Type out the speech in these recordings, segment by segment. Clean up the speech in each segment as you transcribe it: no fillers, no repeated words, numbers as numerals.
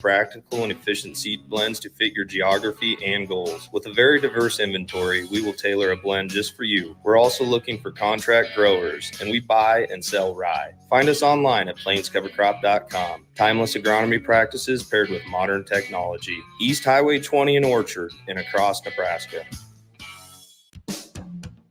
Practical and efficient seed blends to fit your geography and goals. With a very diverse inventory, we will tailor a blend just for you. We're also looking for contract growers, and we buy and sell rye. Find us online at plainscovercrop.com. Timeless agronomy practices paired with modern technology. East Highway 20 in Orchard and across Nebraska.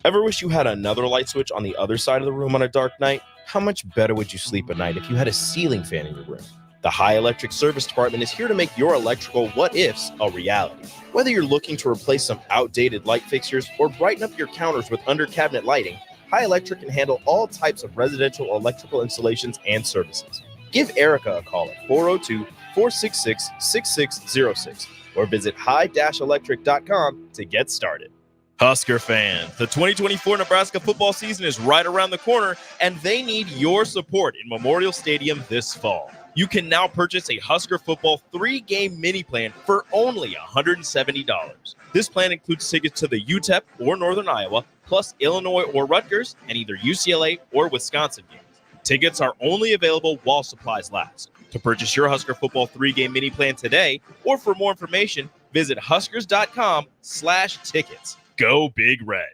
Ever wish you had another light switch on the other side of the room on a dark night? How much better would you sleep at night if you had a ceiling fan in your room? The High Electric Service Department is here to make your electrical what-ifs a reality. Whether you're looking to replace some outdated light fixtures or brighten up your counters with under-cabinet lighting, High Electric can handle all types of residential electrical installations and services. Give Erica a call at 402-466-6606 or visit high-electric.com to get started. Husker fans, the 2024 Nebraska football season is right around the corner, and they need your support in Memorial Stadium this fall. You can now purchase a Husker football 3-game mini plan for only $170. This plan includes tickets to the UTEP or Northern Iowa, plus Illinois or Rutgers, and either UCLA or Wisconsin games. Tickets are only available while supplies last. To purchase your Husker football 3-game mini plan today, or for more information, visit huskers.com/tickets. Go Big Red.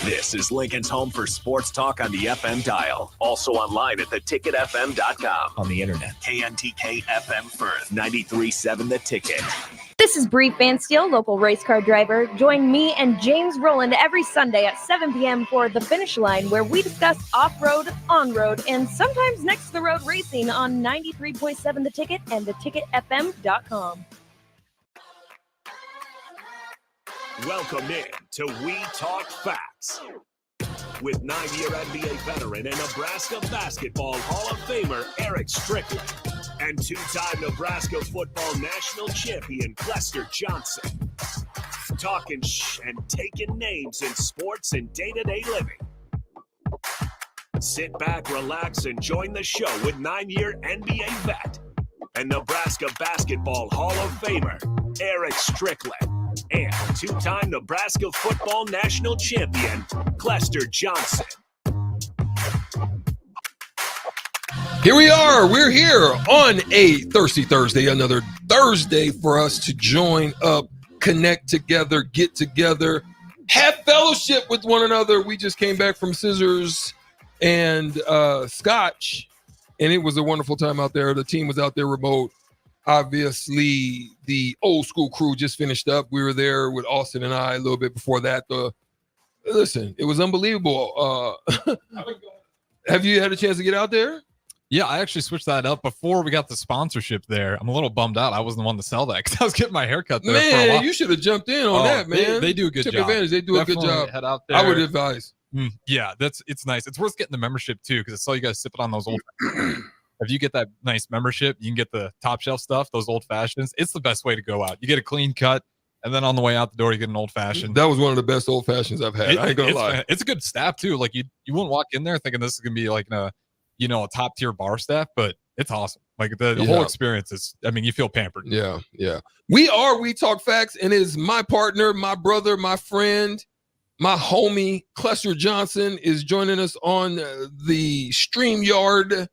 This is Lincoln's home for sports talk on the FM dial. Also online at theticketfm.com. On the internet, KNTK FM Firth, 93.7 The Ticket. This is Bree Fansteel, local race car driver. Join me and James Rowland every Sunday at 7 p.m. for The Finish Line, where we discuss off-road, on-road, and sometimes next-to-the-road racing on 93.7 The Ticket and theticketfm.com. Welcome in to We Talk Facts with 9-year NBA veteran and Nebraska Basketball Hall of Famer Erick Strickland and 2-time Nebraska Football National Champion Clester Johnson. Talking and taking names in sports and day-to-day living. Sit back, relax, and join the show with 9-year NBA vet and Nebraska Basketball Hall of Famer Erick Strickland. And 2-time Nebraska Football National Champion, Clester Johnson. Here we are. We're here on a Thirsty Thursday, another Thursday for us to join up, connect together, get together, have fellowship with one another. We just came back from Scissors and Scotch, and it was a wonderful time out there. The team was out there remote. Obviously, the old school crew just finished up. We were there with Austin and I a little bit before that. Listen, it was unbelievable. Have you had a chance to get out there? Yeah, I actually switched that up before we got the sponsorship there. I'm a little bummed out. I wasn't the one to sell that because I was getting my haircut there for a while. You should have jumped in on that, man. They do a good job. Advantage. They do Definitely a good job. Head out there. I would advise. Yeah, it's nice. It's worth getting the membership too because I saw you guys sipping on those old. If you get that nice membership, you can get the top shelf stuff, those old fashions. It's the best way to go out. You get a clean cut, and then on the way out the door, you get an old fashioned. That was one of the best old fashions I've had. I ain't gonna lie. It's a good staff too. Like you wouldn't walk in there thinking this is gonna be like a top tier bar staff, but it's awesome. Like the whole experience is. I mean, you feel pampered. Yeah. We Talk Facts, and it is my partner, my brother, my friend, my homie Clester Johnson is joining us on the StreamYard.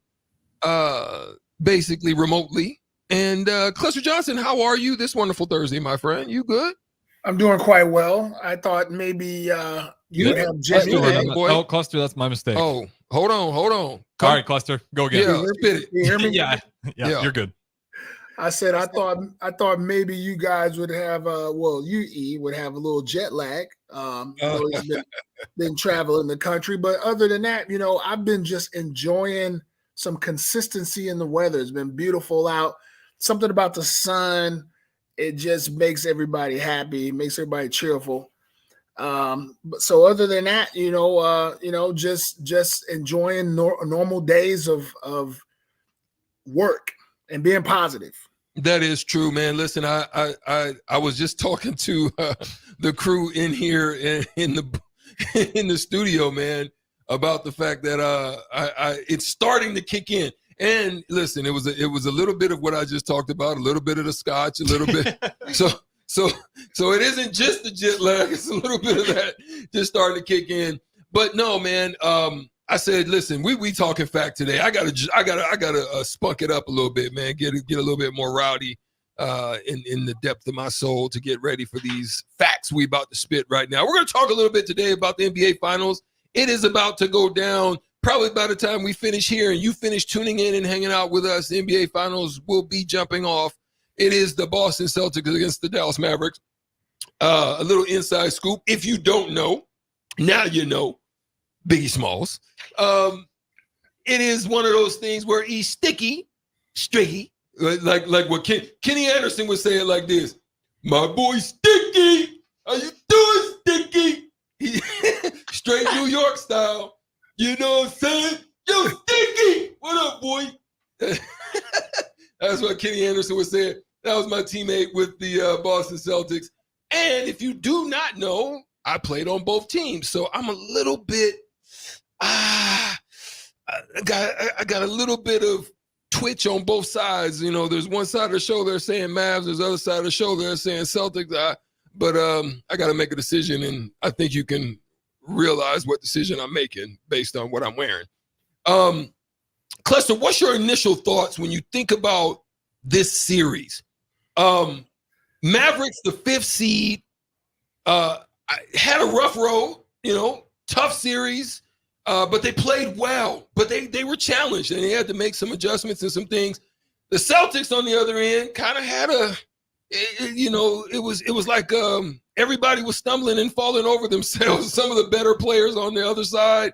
Basically remotely. And Clester Johnson, how are you this wonderful Thursday, my friend? You good? I'm doing quite well. I thought maybe you would have jet lag. Oh, Clester, that's my mistake. Oh, hold on. All right, Clester, go again. Yeah, you hear me? yeah, you're good. I said I thought maybe you guys would have you would have a little jet lag. Been traveling the country, but other than that, I've been just enjoying some consistency in the weather. It's been beautiful out. Something about the sun, it just makes everybody happy, makes everybody cheerful. So other than that, just enjoying normal days of work and being positive. That is true, man. Listen, I was just talking to the crew in here in the studio, man, about the fact that it's starting to kick in. And listen, it was a little bit of what I just talked about, a little bit of the scotch, a little bit. So it isn't just the jet lag; it's a little bit of that just starting to kick in. But no, man. I said, listen, we talking fact today. I gotta spunk it up a little bit, man. Get a little bit more rowdy in the depth of my soul to get ready for these facts we about to spit right now. We're going to talk a little bit today about the NBA Finals. It is about to go down. Probably by the time we finish here and you finish tuning in and hanging out with us, the NBA Finals will be jumping off. It is the Boston Celtics against the Dallas Mavericks. A little inside scoop. If you don't know, now you know. Biggie Smalls. It is one of those things where he's sticky, like what Kenny Anderson would say it like this. My boy Sticky, how you doing, Sticky? Straight New York style. You know what I'm saying? Yo, Sticky, what up, boy? That's what Kenny Anderson was saying. That was my teammate with the Boston Celtics. And if you do not know, I played on both teams. So I'm a little bit, I got a little bit of twitch on both sides. You know, there's one side of the show they're saying Mavs, there's the other side of the show they're saying Celtics. But I got to make a decision, and I think you can realize what decision I'm making based on what I'm wearing. Clester, what's your initial thoughts when you think about this series? Mavericks, the 5th seed, had a rough road, tough series, but they played well. But they were challenged, and they had to make some adjustments and some things. The Celtics, on the other end, kind of had it was like everybody was stumbling and falling over themselves. Some of the better players on the other side,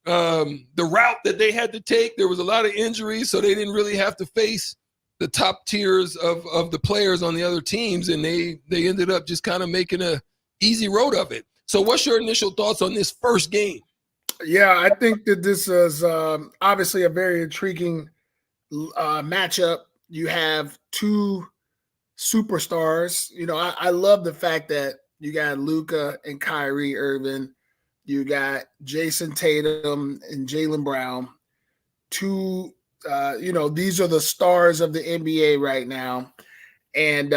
the route that they had to take, there was a lot of injuries, so they didn't really have to face the top tiers of the players on the other teams, and they ended up just kind of making a easy road of it. So what's your initial thoughts on this first game? Yeah, I think that this is obviously a very intriguing matchup. You have two superstars. I love the fact that you got Luka and Kyrie Irving. You got Jason Tatum and Jaylen Brown. Two, these are the stars of the NBA right now. And,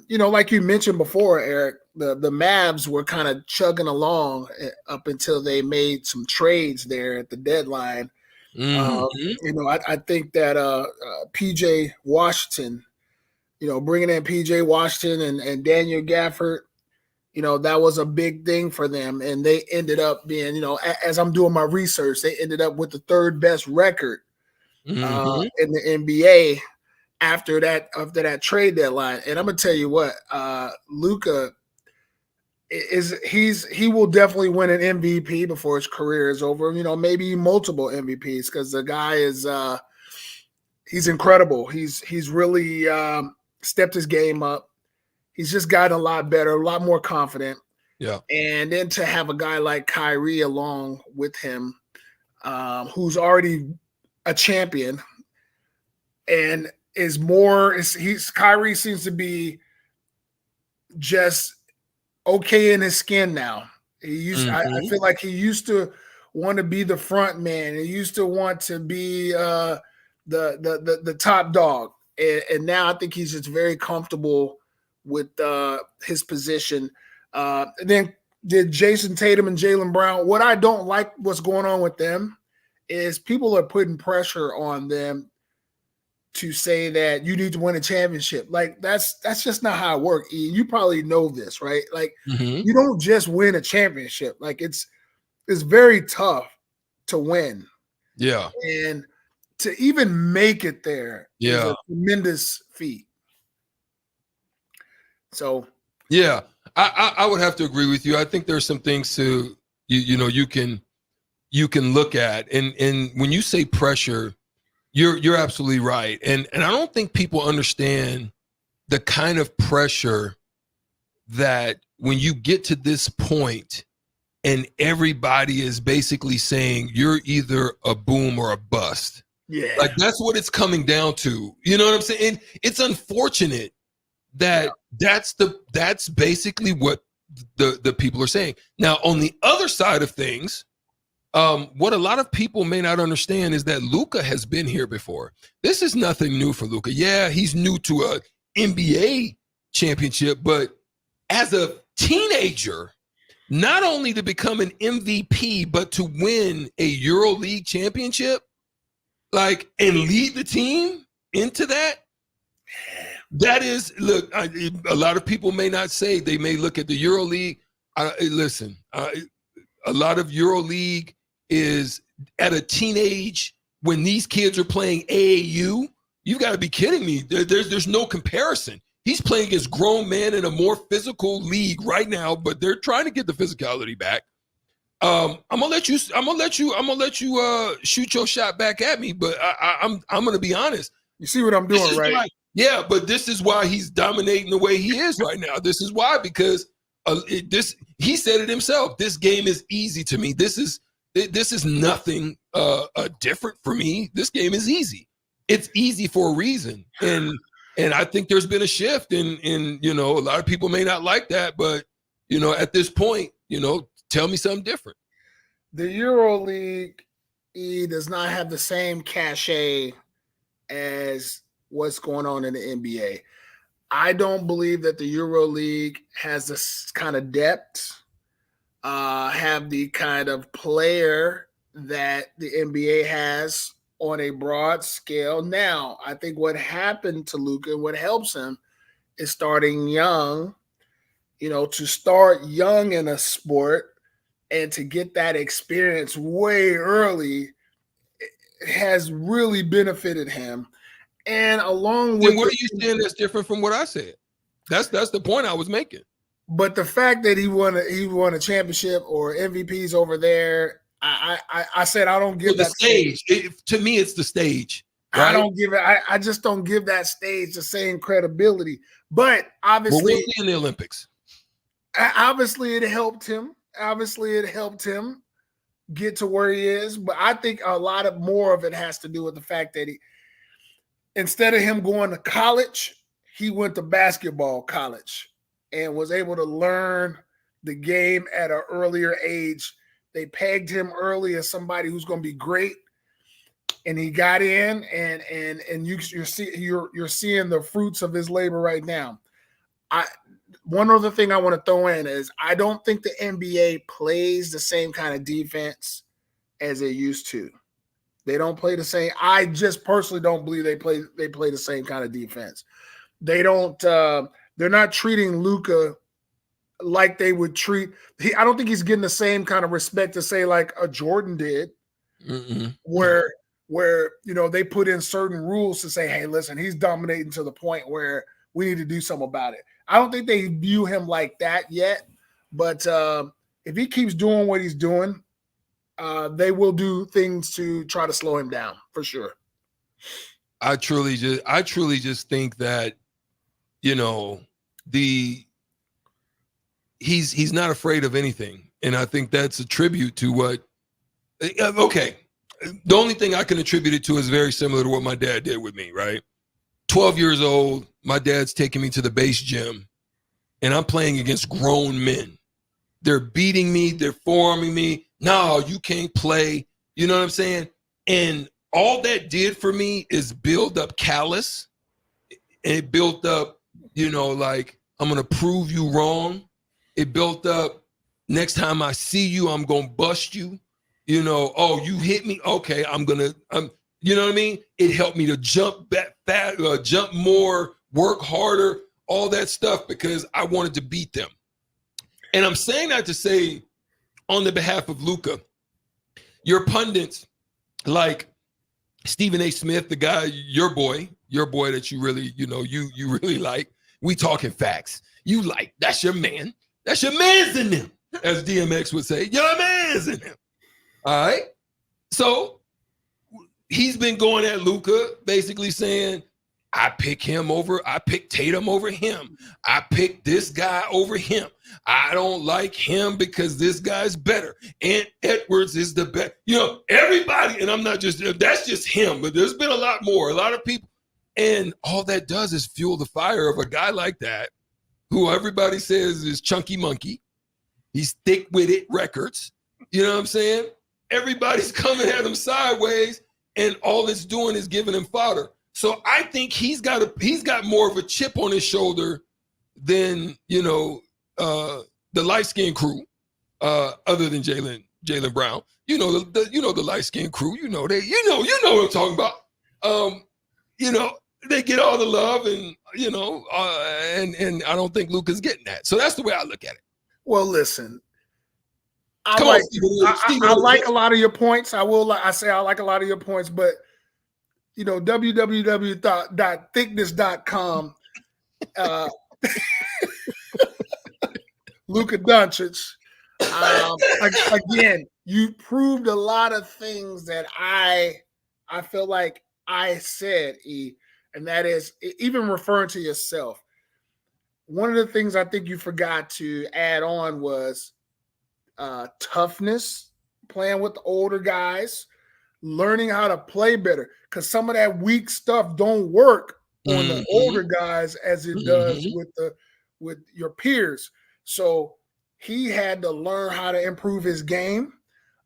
like you mentioned before, Eric, the Mavs were kind of chugging along up until they made some trades there at the deadline. Mm-hmm. I think that PJ Washington, bringing in PJ Washington and Daniel Gafford, that was a big thing for them. And they ended up being, as I'm doing my research, they ended up with the 3rd best record in the NBA after that trade deadline. And I'm gonna tell you what, Luka he will definitely win an MVP before his career is over. Maybe multiple MVPs, because the guy is he's incredible. He's really stepped his game up. He's just gotten a lot better, a lot more confident. Yeah. And then to have a guy like Kyrie along with him, who's already a champion and Kyrie seems to be just okay in his skin now. I feel like he used to want to be the front man. He used to want to be the top dog. And now I think he's just very comfortable with his position. Then did Jason Tatum and Jaylen Brown. What I don't like what's going on with them is people are putting pressure on them to say that you need to win a championship. Like that's just not how it works. You probably know this, right? Like you don't just win a championship. Like it's very tough to win. Yeah. And to even make it there is a tremendous feat. So yeah, I would have to agree with you. I think there's some things to you can look at, and when you say pressure, you're absolutely right. And I don't think people understand the kind of pressure that when you get to this point and everybody is basically saying you're either a boom or a bust. Yeah. Like that's what it's coming down to. You know what I'm saying? And it's unfortunate that that's basically what the people are saying. Now, on the other side of things, what a lot of people may not understand is that Luka has been here before. This is nothing new for Luka. Yeah, he's new to a NBA championship, but as a teenager, not only to become an MVP, but to win a EuroLeague championship, and lead the team into that. That is, look, a lot of people may not say, they may look at the EuroLeague. Listen, a lot of EuroLeague is at a teenage when these kids are playing AAU. You've got to be kidding me. There's no comparison. He's playing against grown men in a more physical league right now, but they're trying to get the physicality back. I'm gonna let you shoot your shot back at me, but I'm gonna be honest. You see what I'm doing, right? Yeah, but this is why he's dominating the way he is right now. This is why, because he said it himself. This game is easy to me. This is nothing different for me. This game is easy. It's easy for a reason, and I think there's been a shift. And a lot of people may not like that, but at this point, tell me something different. The EuroLeague does not have the same cachet as what's going on in the NBA. I don't believe that the EuroLeague has this kind of depth, have the kind of player that the NBA has on a broad scale. Now, I think what happened to Luka and what helps him is starting young, to start young in a sport and to get that experience way early has really benefited him. And along with, then what are you saying that's different from what I said? That's the point I was making. But the fact that he won a championship or MVPs over there, I said I don't give the that stage. To me, it's the stage. Right? I don't give it. I just don't give that stage the same credibility. But obviously, we'll see in the Olympics. Obviously, it helped him. Get to where he is. But I think a lot more of it has to do with the fact that instead of him going to college, he went to basketball college and was able to learn the game at an earlier age. They pegged him early as somebody who's going to be great, and he got in, and you're seeing the fruits of his labor right now. One other thing I want to throw in is I don't think the NBA plays the same kind of defense as they used to. They don't play the same. I just personally don't believe they play the same kind of defense. They don't. They're not treating Luka like they would treat. I don't think he's getting the same kind of respect to say like a Jordan did, where they put in certain rules to say, hey, listen, he's dominating to the point where we need to do something about it. I don't think they view him like that yet, but if he keeps doing what he's doing, they will do things to try to slow him down for sure. I truly just think that, he's not afraid of anything. And I think that's a tribute to what, okay. The only thing I can attribute it to is very similar to what my dad did with me, right? 12 years old, my dad's taking me to the base gym, and I'm playing against grown men. They're beating me. They're forearming me. No, you can't play. You know what I'm saying? And all that did for me is build up callous. It built up, like, I'm going to prove you wrong. It built up, next time I see you, I'm going to bust you. Oh, you hit me? Okay, you know what I mean? It helped me to jump back fast, jump more, work harder, all that stuff, because I wanted to beat them. And I'm saying that to say, on the behalf of Luka, your pundits like Stephen A. Smith, the guy, your boy that you really, you really like, we talking facts. You like, that's your man. That's your man's in them, as DMX would say. Your man's in them. All right? So he's been going at Luka, basically saying, I pick Tatum over him. I pick this guy over him. I don't like him because this guy's better. And Edwards is the best. Everybody, and I'm not just, that's just him, but there's been a lot more, a lot of people. And all that does is fuel the fire of a guy like that, who everybody says is chunky monkey. He's thick with it records. You know what I'm saying? Everybody's coming at him sideways, and all it's doing is giving him fodder. So I think he's got more of a chip on his shoulder than the light skinned crew, other than Jaylen Brown. The light skinned crew. You know what I'm talking about. they get all the love, and and I don't think Luka's getting that. So that's the way I look at it. Well, listen, I Come like on, Stephen. I like a lot of your points. I like a lot of your points, but www.thickness.com, Luka Doncic. Again, you proved a lot of things that I feel like I said, and that is even referring to yourself. One of the things I think you forgot to add on was toughness, playing with the older guys, learning how to play better, because some of that weak stuff don't work on the older guys as it does with your peers. So he had to learn how to improve his game,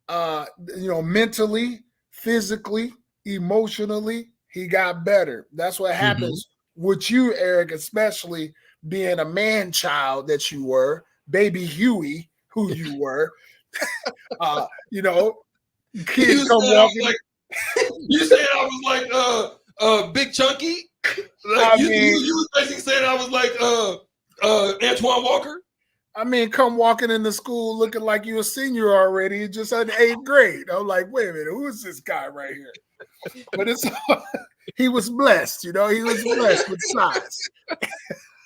mentally, physically, emotionally. He got better. That's what happens with you, Eric, especially being a man child that you were, baby Huey, who you were. Kids come walking. You said I was like Big Chunky? Like, you was basically saying I was like Antoine Walker? I mean, come walking into school looking like you a senior already, just in 8th grade. I'm like, wait a minute, who is this guy right here? But he was blessed, he was blessed with size.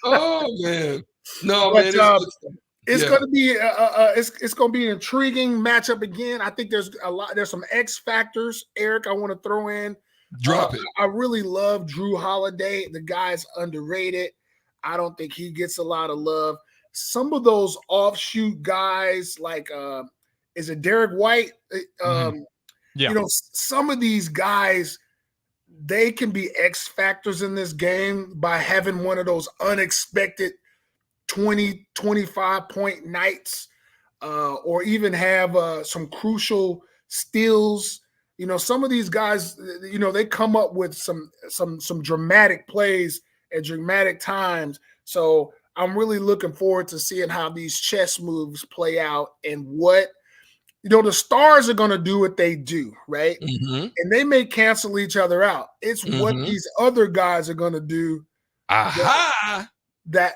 Oh man, no, but, man, it's going to be it's going to be an intriguing matchup again. I think there's some X factors, Eric, I want to throw in. Drop it. I really love Drew Holiday. The guy's underrated. I don't think he gets a lot of love. Some of those offshoot guys, like is it Derek White? Some of these guys, they can be X factors in this game by having one of those unexpected 20, 25 point nights, or even have some crucial steals. Some of these guys, they come up with some dramatic plays at dramatic times. So I'm really looking forward to seeing how these chess moves play out and what, the stars are going to do what they do, right? And they may cancel each other out. It's what these other guys are going to do. That get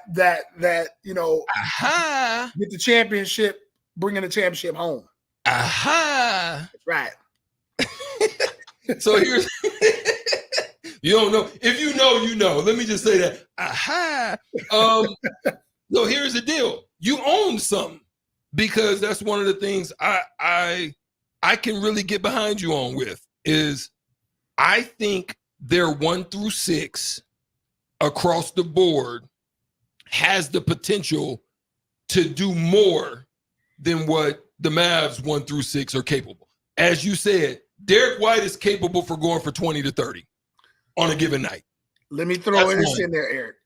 the championship, bringing the championship home. That's right. So here's you don't know. If you know, you know. Let me just say that. So here's the deal. You own something, because that's one of the things I can really get behind you on with is I think their 1 through 6 across the board has the potential to do more than what the Mavs 1 through 6 are capable. As you said, Derek White is capable for going for 20 to 30 on a given night. Let me throw this in there, Eric.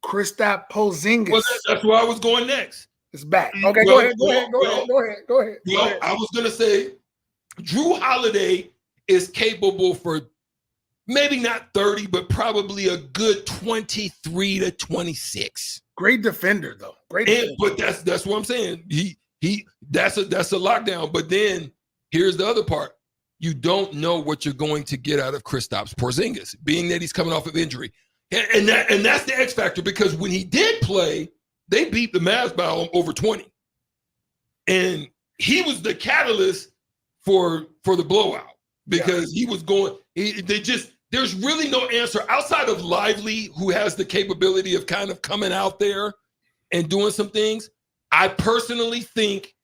Kristaps Porzingis. Well, that's where I was going next. It's back. Okay, go ahead. Well, I was going to say Drew Holiday is capable for maybe not 30, but probably a good 23 to 26. Great defender, though. But that's what I'm saying. That's a lockdown. But then here's the other part. You don't know what you're going to get out of Kristaps Porzingis, being that he's coming off of injury. And that's the X factor, because when he did play, they beat the Mavs by over 20. And he was the catalyst for the blowout, because he was going, there's really no answer outside of Lively, who has the capability of kind of coming out there and doing some things. I personally think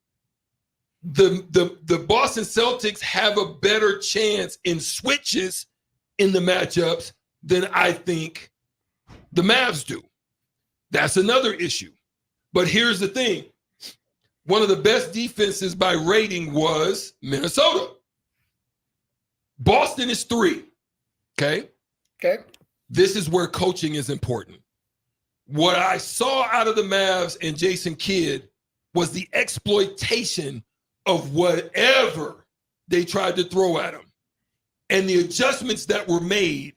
the Boston Celtics have a better chance in switches in the matchups than I think the Mavs do. That's another issue. But here's the thing. One of the best defenses by rating was Minnesota. Boston is 3. Okay. This is where coaching is important. What I saw out of the Mavs and Jason Kidd was the exploitation of whatever they tried to throw at him and the adjustments that were made.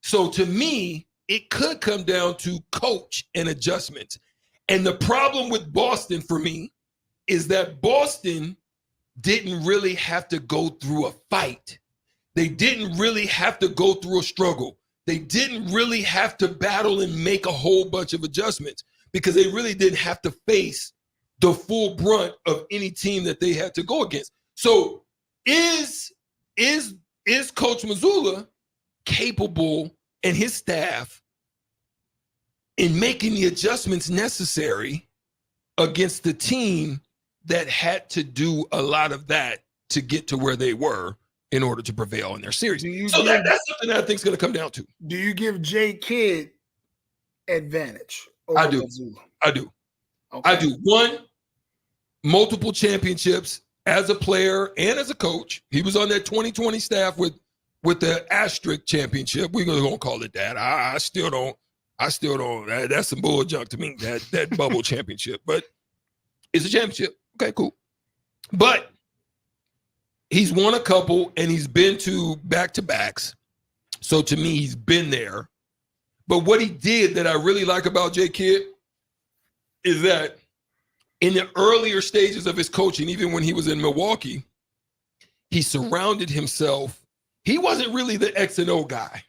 So to me, it could come down to coach and adjustments. And the problem with Boston for me is that Boston didn't really have to go through a fight. They didn't really have to go through a struggle. they didn't really have to battle and make a whole bunch of adjustments because they really didn't have to face the full brunt of any team that they had to go against. So is Coach Mazzulla capable and his staff in making the adjustments necessary against the team that had to do a lot of that to get to where they were in order to prevail in their series? So that's something that I think is going to come down to. Do you give Jay Kidd advantage over I do. Mazzulla? I do. Okay. I do. One, multiple championships as a player and as a coach. He was on that 2020 staff with the asterisk championship. We're going to call it that. I still don't. That's some bull junk to me, that bubble championship. But it's a championship. Okay, cool. But he's won a couple, and he's been to back-to-backs. So to me, he's been there. But what he did that I really like about Jay Kidd is that in the earlier stages of his coaching, even when he was in Milwaukee, he surrounded himself. He wasn't really the X and O guy.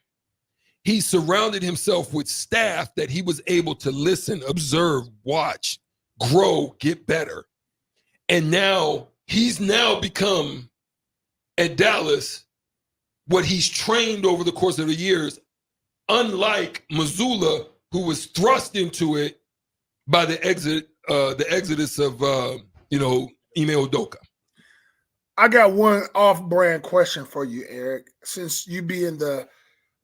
He surrounded himself with staff that he was able to listen, observe, watch, grow, get better. And now he's become at Dallas what he's trained over the course of the years, unlike Mazzulla, who was thrust into it by the exodus of Ime Udoka. I got one off-brand question for you, Eric. Since you being the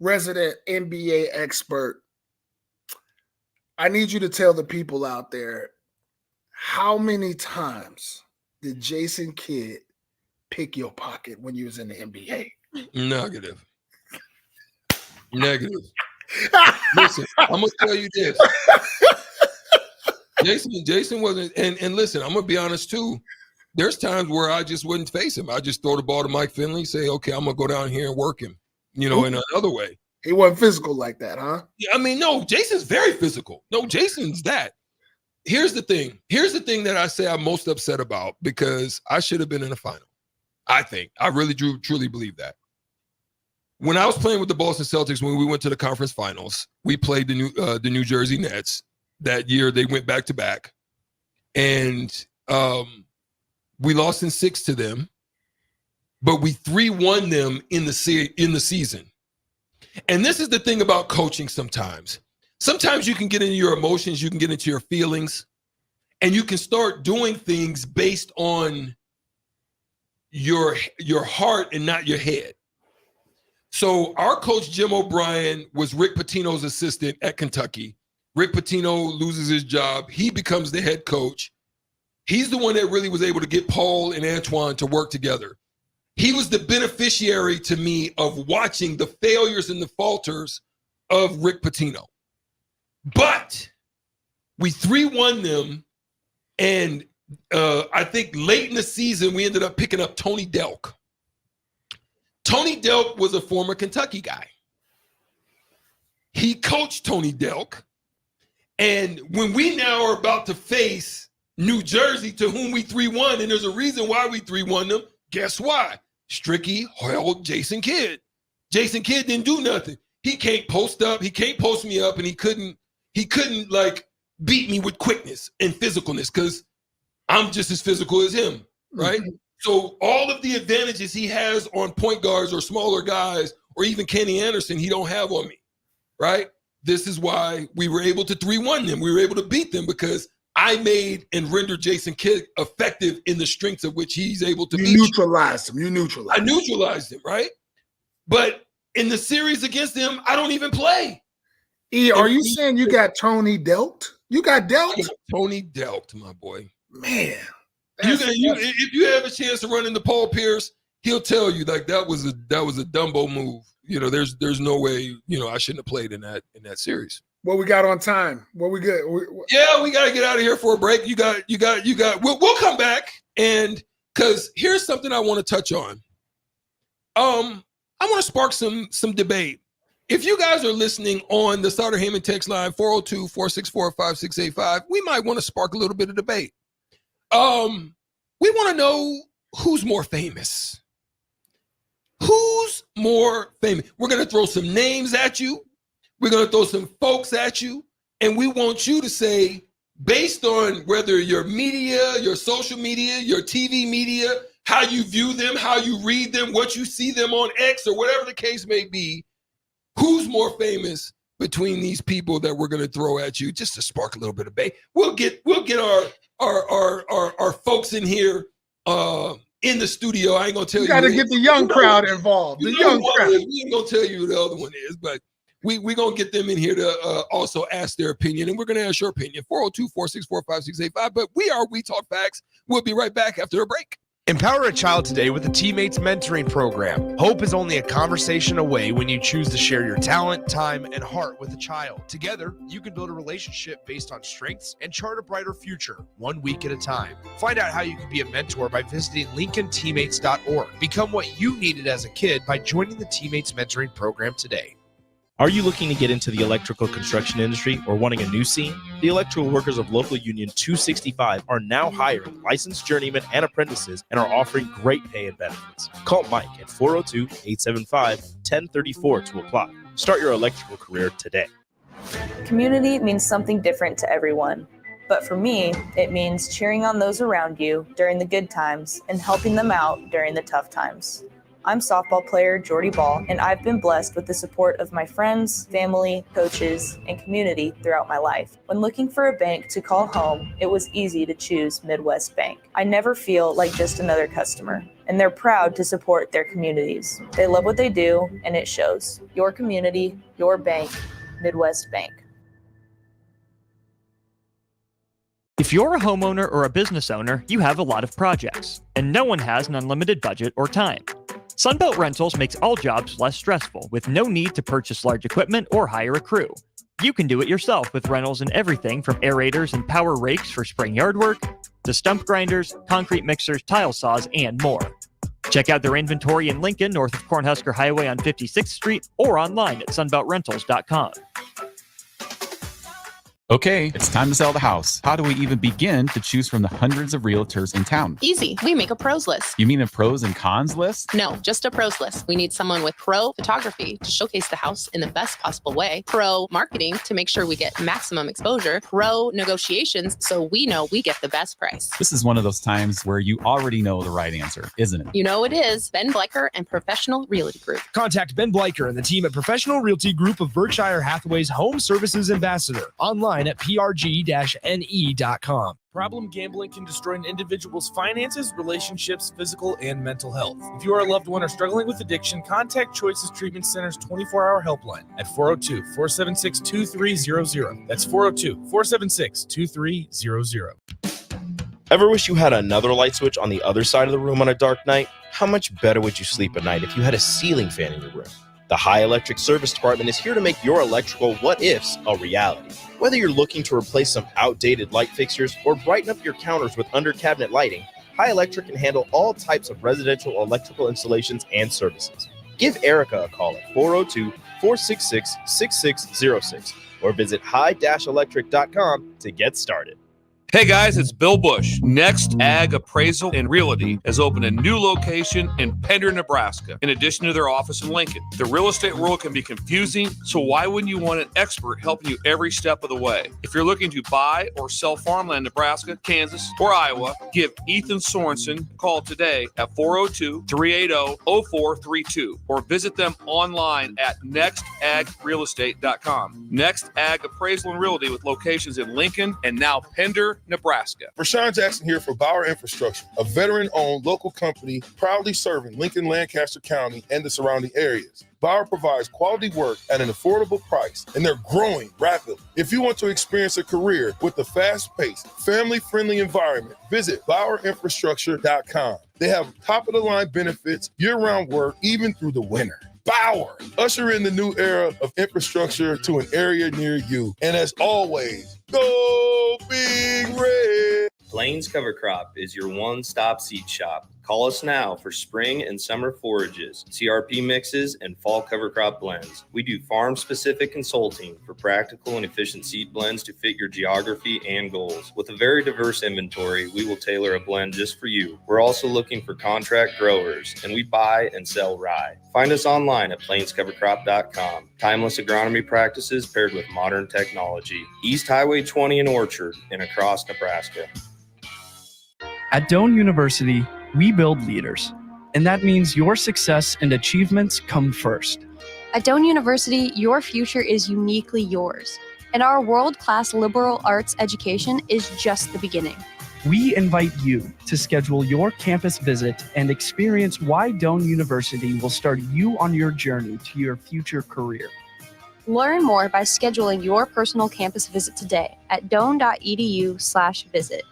resident NBA expert, I need you to tell the people out there, how many times did Jason Kidd pick your pocket when you was in the NBA? Negative. Listen, I'm gonna tell you this. Jason wasn't, and listen, I'm gonna be honest too. There's times where I just wouldn't face him. I just throw the ball to Mike Finley, say, okay, I'm gonna go down here and work him, in another way. He wasn't physical like that, huh? Yeah, I mean, no, Jason's very physical. No, Jason's that. Here's the thing that I say I'm most upset about, because I should have been in the final. I think. I really truly believe that. When I was playing with the Boston Celtics, when we went to the conference finals, we played the New Jersey Nets. That year, they went back-to-back. And we lost in 6 to them, but we 3-1 them in the season. And this is the thing about coaching sometimes. Sometimes you can get into your emotions, you can get into your feelings, and you can start doing things based on your heart and not your head. So our coach, Jim O'Brien, was Rick Pitino's assistant at Kentucky. Rick Pitino loses his job. He becomes the head coach. He's the one that really was able to get Paul and Antoine to work together. He was the beneficiary to me of watching the failures and the falters of Rick Pitino. But we 3-1 them, and I think late in the season, we ended up picking up Tony Delk. Tony Delk was a former Kentucky guy. He coached Tony Delk. And when we now are about to face New Jersey, to whom we 3-1, and there's a reason why we 3-1 them, guess why? Stricky held Jason Kidd. Jason Kidd didn't do nothing. He can't post up. He can't post me up, and he couldn't like beat me with quickness and physicalness, because I'm just as physical as him, right? Mm-hmm. So all of the advantages he has on point guards or smaller guys, or even Kenny Anderson, he don't have on me, right? This is why we were able to 3-1 them. We were able to beat them because I made and rendered Jason Kidd effective in the strengths of which he's able to beat you. Neutralized him. You neutralized him. I neutralized him, right? But in the series against him, I don't even play. Are you saying you got Tony Delk? You got Delk? Tony Delk, my boy. Man. If you have a chance to run into Paul Pierce, he'll tell you like that was a Dumbo move. There's no way, I shouldn't have played in that series. What we got on time? What we good? Yeah, we got to get out of here for a break. You got. We'll come back, and because here's something I want to touch on. I want to spark some debate. If you guys are listening on the Starter Heyman text line 402-464-5685, we might want to spark a little bit of debate. We want to know who's more famous. Who's more famous? We're going to throw some names at you. We're going to throw some folks at you. And we want you to say, based on whether your media, your social media, your TV media, how you view them, how you read them, what you see them on X or whatever the case may be, who's more famous between these people that we're going to throw at you, just to spark a little bit of debate. We'll get our folks in here in the studio. I ain't gonna tell you. You got to get the young crowd involved. The young crowd. We ain't gonna tell you who the other one is, but we gonna get them in here to also ask their opinion, and we're gonna ask your opinion. 402-464-5685. But we talk facts. We'll be right back after a break. Empower a child today with the Teammates Mentoring Program. Hope is only a conversation away when you choose to share your talent, time, and heart with a child. Together, you can build a relationship based on strengths and chart a brighter future, 1 week at a time. Find out how you can be a mentor by visiting LincolnTeammates.org. Become what you needed as a kid by joining the Teammates Mentoring Program today. Are you looking to get into the electrical construction industry or wanting a new scene? The electrical workers of local union 265 are now hiring licensed journeymen and apprentices and are offering great pay and benefits. Call Mike at 402-875-1034 to apply. Start your electrical career today. Community means something different to everyone. But for me, it means cheering on those around you during the good times and helping them out during the tough times. I'm softball player Jordy Ball, and I've been blessed with the support of my friends, family, coaches, and community throughout my life. When looking for a bank to call home, it was easy to choose Midwest Bank. I never feel like just another customer, and they're proud to support their communities. They love what they do, and it shows. Your community, your bank, Midwest Bank. If you're a homeowner or a business owner, you have a lot of projects, and no one has an unlimited budget or time. Sunbelt Rentals makes all jobs less stressful with no need to purchase large equipment or hire a crew. You can do it yourself with rentals in everything from aerators and power rakes for spring yard work to stump grinders, concrete mixers, tile saws, and more. Check out their inventory in Lincoln, north of Cornhusker Highway on 56th Street, or online at sunbeltrentals.com. Okay, it's time to sell the house. How do we even begin to choose from the hundreds of realtors in town? Easy. We make a pros list. You mean a pros and cons list? No, just a pros list. We need someone with pro photography to showcase the house in the best possible way, pro marketing to make sure we get maximum exposure, pro negotiations so we know we get the best price. This is one of those times where you already know the right answer, isn't it? You know it is. Ben Bleicher and Professional Realty Group. Contact Ben Bleicher and the team at Professional Realty Group of Berkshire Hathaway's Home Services Ambassador. Online at prg-ne.com. Problem gambling can destroy an individual's finances, relationships, physical, and mental health. If you or a loved one are struggling with addiction, contact Choices Treatment Center's 24-hour helpline at 402-476-2300. That's 402-476-2300. Ever wish you had another light switch on the other side of the room on a dark night? How much better would you sleep at night if you had a ceiling fan in your room? The High Electric Service Department is here to make your electrical what-ifs a reality. Whether you're looking to replace some outdated light fixtures or brighten up your counters with under-cabinet lighting, High Electric can handle all types of residential electrical installations and services. Give Erica a call at 402-466-6606 or visit high-electric.com to get started. Hey guys, it's Bill Bush. Next Ag Appraisal and Realty has opened a new location in Pender, Nebraska, in addition to their office in Lincoln. The real estate world can be confusing, so why wouldn't you want an expert helping you every step of the way? If you're looking to buy or sell farmland in Nebraska, Kansas, or Iowa, give Ethan Sorensen a call today at 402-380-0432 or visit them online at nextagrealestate.com. Next Ag Appraisal and Realty with locations in Lincoln and now Pender, Nebraska. Rashawn Jackson here for Bauer Infrastructure, a veteran-owned local company proudly serving Lincoln, Lancaster County, and the surrounding areas. Bauer provides quality work at an affordable price, and they're growing rapidly. If you want to experience a career with a fast-paced, family-friendly environment, visit BauerInfrastructure.com. They have top-of-the-line benefits, year-round work, even through the winter. Bauer, usher in the new era of infrastructure to an area near you. And as always, go Big Red. Plains Cover Crop is your one-stop seed shop. Call us now for spring and summer forages, CRP mixes, and fall cover crop blends. We do farm-specific consulting for practical and efficient seed blends to fit your geography and goals. With a very diverse inventory, we will tailor a blend just for you. We're also looking for contract growers, and we buy and sell rye. Find us online at plainscovercrop.com. Timeless agronomy practices paired with modern technology. East Highway 20 in Orchard and across Nebraska. At Doane University, we build leaders, and that means your success and achievements come first. At Doane University, your future is uniquely yours, and our world-class liberal arts education is just the beginning. We invite you to schedule your campus visit and experience why Doane University will start you on your journey to your future career. Learn more by scheduling your personal campus visit today at doane.edu/visit.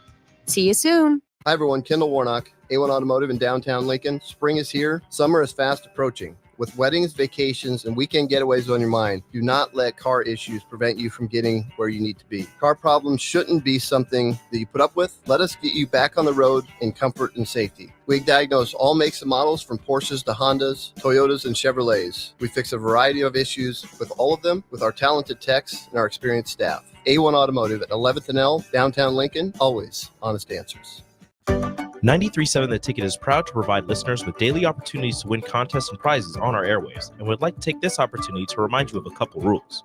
See you soon. Hi everyone, Kendall Warnock, A1 Automotive in downtown Lincoln. Spring is here. Summer is fast approaching. With weddings, vacations, and weekend getaways on your mind, do not let car issues prevent you from getting where you need to be. Car problems shouldn't be something that you put up with. Let us get you back on the road in comfort and safety. We diagnose all makes and models from Porsches to Hondas, Toyotas, and Chevrolets. We fix a variety of issues with all of them with our talented techs and our experienced staff. A1 Automotive at 11th and L, downtown Lincoln, always honest answers. 93.7 The Ticket is proud to provide listeners with daily opportunities to win contests and prizes on our airwaves, and would like to take this opportunity to remind you of a couple rules.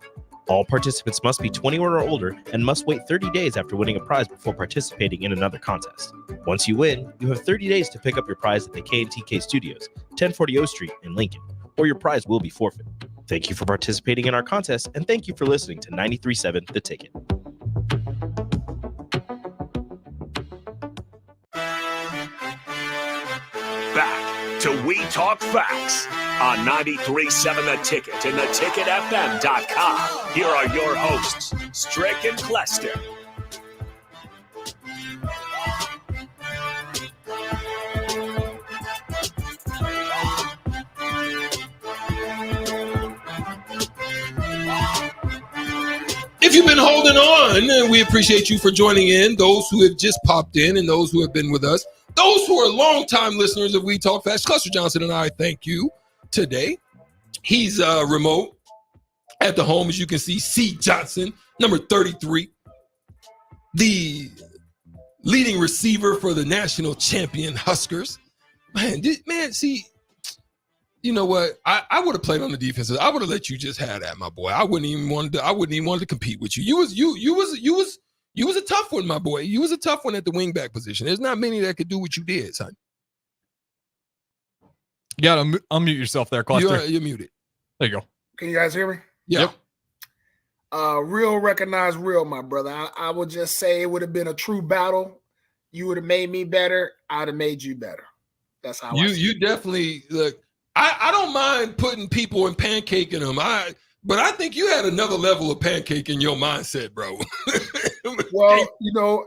All participants must be 21 or older and must wait 30 days after winning a prize before participating in another contest. Once you win, you have 30 days to pick up your prize at the K&TK Studios, 1040 O Street in Lincoln, or your prize will be forfeit. Thank you for participating in our contest, and thank you for listening to 93.7 The Ticket. Back to We Talk Facts on 93.7 The Ticket and theticketfm.com. Here are your hosts, Strick and Clester. If you've been holding on, we appreciate you for joining in. Those who have just popped in and those who have been with us. Those who are longtime listeners of We Talk Fast, Clester Johnson and I thank you today. He's remote at the home, as you can see. C. Johnson, number 33, the leading receiver for the national champion Huskers. See, you know what? I would have played on the defense. I would have let you just have that, my boy. I wouldn't even want to compete with you. You was a tough one, my boy. You was a tough one at the wingback position. There's not many that could do what you did, son. You gotta unmute yourself there, Clester. You're muted. There you go. Can you guys hear me? Yeah. Yep. Real recognize real, my brother. I would just say it would have been a true battle. You would have made me better. I'd have made you better. That's how you definitely look. I don't mind putting people and pancaking them. But I think you had another level of pancake in your mindset, bro. Well,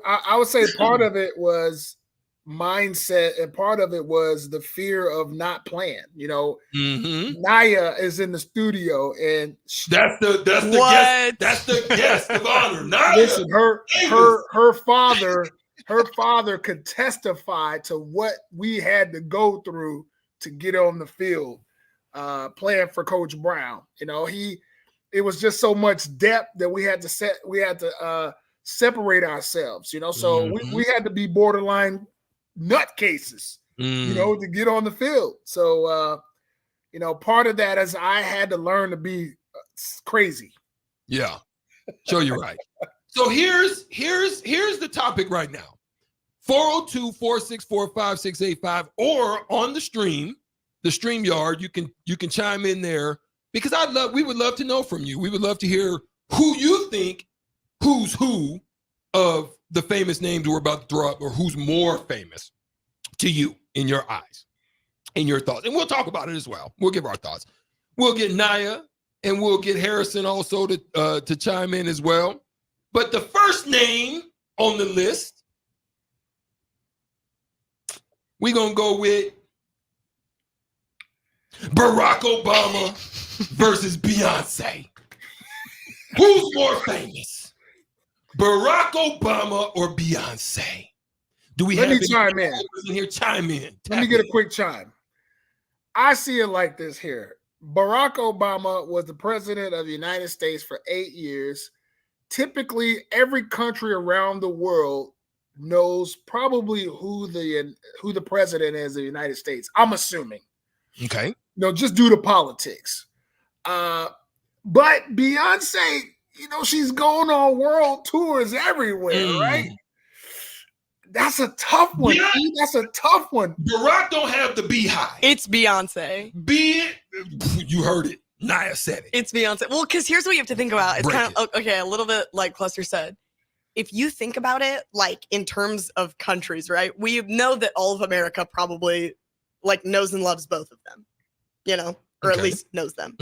I would say part of it was mindset, and part of it was the fear of not playing. Naya is in the studio, and that's the guest of honor. Naya. Listen, her father could testify to what we had to go through to get on the field, playing for Coach Brown. It was just so much depth that we had to separate ourselves, so we had to be borderline nutcases, to get on the field. So, part of that is I had to learn to be crazy. Yeah, sure, you're right. So here's the topic right now. 402-464-5685, or on the StreamYard, you can chime in there, because we would love to know from you. We would love to hear who you think who's who of the famous names we're about to throw up, or who's more famous to you in your eyes, in your thoughts. And we'll talk about it as well. We'll give our thoughts. We'll get Naya and we'll get Harrison also to chime in as well. But the first name on the list, we're going to go with Barack Obama versus Beyonce. Who's more famous? Barack Obama or Beyonce? Do we Let have me chime in. in here? Chime in. Let me get a quick chime. I see it like this here. Barack Obama was the president of the United States for 8 years. Typically, every country around the world knows probably who the president is of the United States. I'm assuming. Okay. Just due to politics. But Beyonce, she's going on world tours everywhere, right? That's a tough one. Yeah. That's a tough one. Barack don't have the beehive. It's Beyonce. You heard it. Naya said it. It's Beyonce. Well, because here's what you have to think about. It's kind of okay, a little bit like Clester said. If you think about it, like in terms of countries, right? We know that all of America probably like knows and loves both of them, or at least knows them.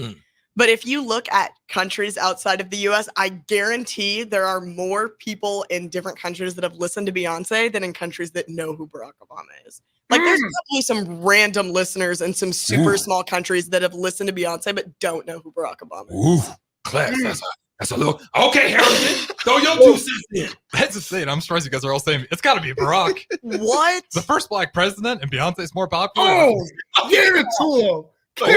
But if you look at countries outside of the US, I guarantee there are more people in different countries that have listened to Beyonce than in countries that know who Barack Obama is. Like there's probably some random listeners in some super small countries that have listened to Beyonce but don't know who Barack Obama is. Ooh, class. That's a little okay, Harrison. Throw your 2 cents in. That's insane. I'm surprised you guys are all saying it's got to be Barack. What? The first black president, and Beyonce's more popular. Oh, give it to him. Okay,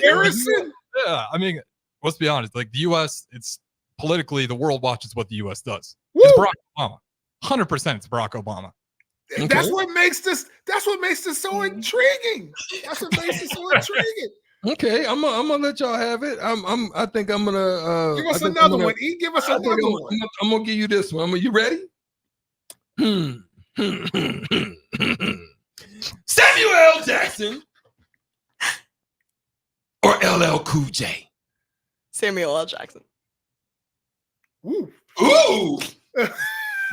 Harrison. Yeah, I mean, let's be honest. Like the U.S., it's politically the world watches what the U.S. does. Woo! It's Barack Obama. 100%, it's Barack Obama. Okay. That's what makes this so intriguing. That's what makes it so intriguing. Okay, I'm gonna let y'all have it. I think I'm gonna give us another one. Give us another one. I'm gonna give you this one. You ready? Samuel L. Jackson or LL Cool J? Samuel L. Jackson. Ooh.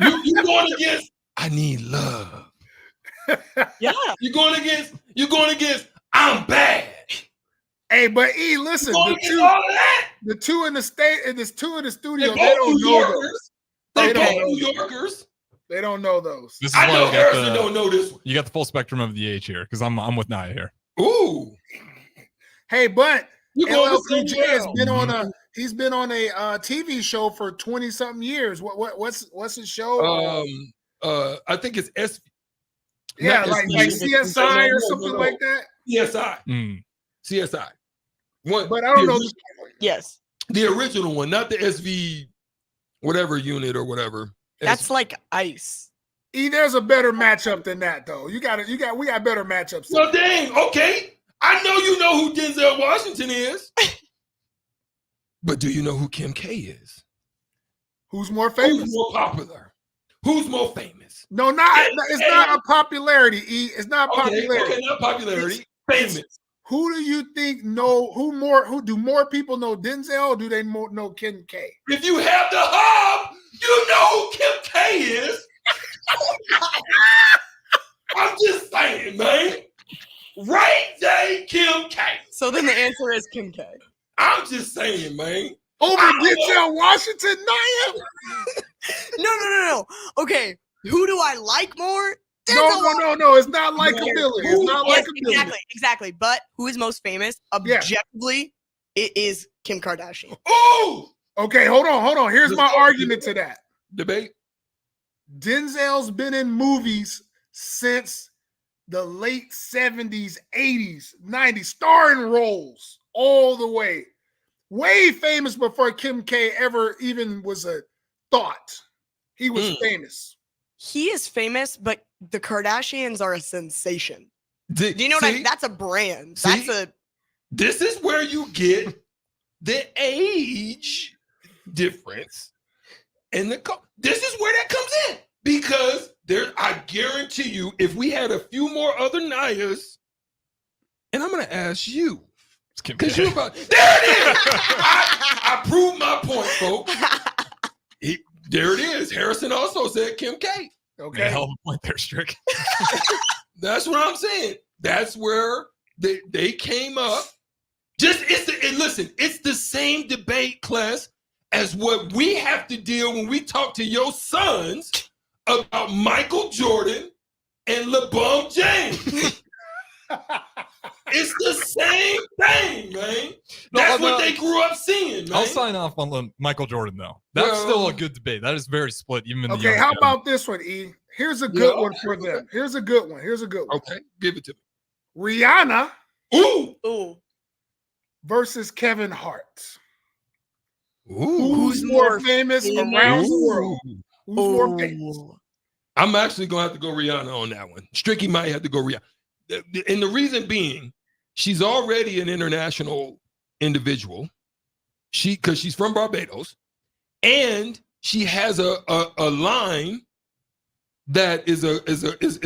You going against I Need Love. Yeah. You're going against I'm Bad. Hey, but listen, the two in the state and there's 2 in the studio. They don't know those. They don't know New Yorkers. They don't know those. This is I why know you got Harrison don't know this one. You got the full spectrum of the age here, because I'm with Naya here. Ooh. Hey, but You going LL to Cool J somewhere has else. been on a TV show for 20-something years. What's his show? I think it's Yeah, not like SV. CSI or No, something like that. CSI. CSI. What? But I don't know. Yes. The original one, not the SV whatever unit or whatever. That's like ICE. There's a better matchup than that, though. We got better matchups. Well, dang. Okay. I know you know who Denzel Washington is. But do you know who Kim K is? Who's more famous? Who's more popular? Who's more famous? No, it's not a popularity. It's not popularity. Okay, not popularity. Famous. Who do you think who do more people know Denzel or do they know Kim K? If you have the hub, you know who Kim K is. I'm just saying, man. Right, J. Kim K. So then the answer is Kim K. I'm just saying, man. Over Denzel Washington, Naya? No. Okay, who do I like more? No. It's not likability. It's not Yes, likability. exactly. But who is most famous? Objectively, it is Kim Kardashian. Oh! Okay, hold on. Here's my argument to that. Debate. Denzel's been in movies since the late 70s, 80s, 90s, starring roles all the way. Way famous before Kim K ever even was a thought. He was famous. He is famous, but the Kardashians are a sensation. Do you know what I mean? That's a brand. This is where you get the age difference. And this is where that comes in. Because I guarantee you, if we had a few more other Nayas, and I'm going to ask you, because you're about, there it is. I proved my point, folks. There it is. Harrison also said Kim K. Okay. Hell of a point there, Strick. That's what I'm saying. That's where they came up. Listen, it's the same debate, class, as what we have to deal when we talk to your sons about Michael Jordan and LeBron James. It's the same thing, man. That's what they grew up seeing, man. I'll sign off on Michael Jordan, though. That's still a good debate. That is very split, even in the Okay, how about this one, E? Here's a good one for them. Here's a good one. Okay, give it to me. Rihanna. Ooh. Versus Kevin Hart. Ooh. Who's more famous around the world? Who's more famous? I'm actually going to have to go Rihanna on that one. Stricky might have to go Rihanna. And the reason being, she's already an international individual. Because she's from Barbados. And she has a line that is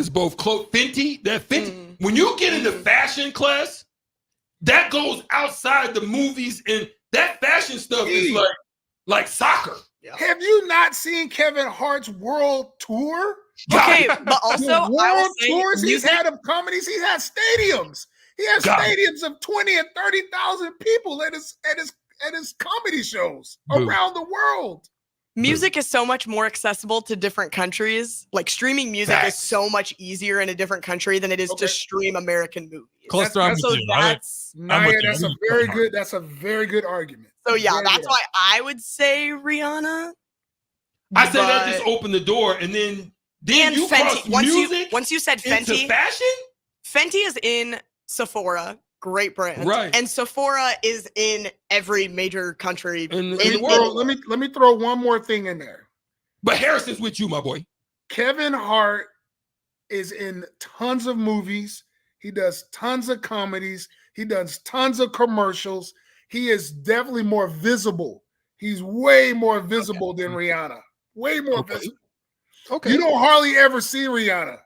both Fenty. That Fenty. When you get into fashion class, that goes outside the movies, and that fashion stuff is like soccer. Have you not seen Kevin Hart's world tour? Okay, but also the world tours he's had of comedies. He's had stadiums. He has stadiums of 20 and 30,000 people at his comedy shows around the world. Music is so much more accessible to different countries. Like streaming music is so much easier in a different country than it is to stream American movies. Clester, That's a very good argument. So yeah, that's why I would say Rihanna. I say that just opened the door, and then you Fenty. Once you said into Fenty, fashion. Fenty is in Sephora, great brand, right? And Sephora is in every major country in the world. world. Let me throw one more thing in there. But Harrison's with you, my boy. Kevin Hart is in tons of movies. He does tons of comedies. He does tons of commercials. He is definitely more visible. He's way more visible than Rihanna. Way more visible. Okay. You don't hardly ever see Rihanna.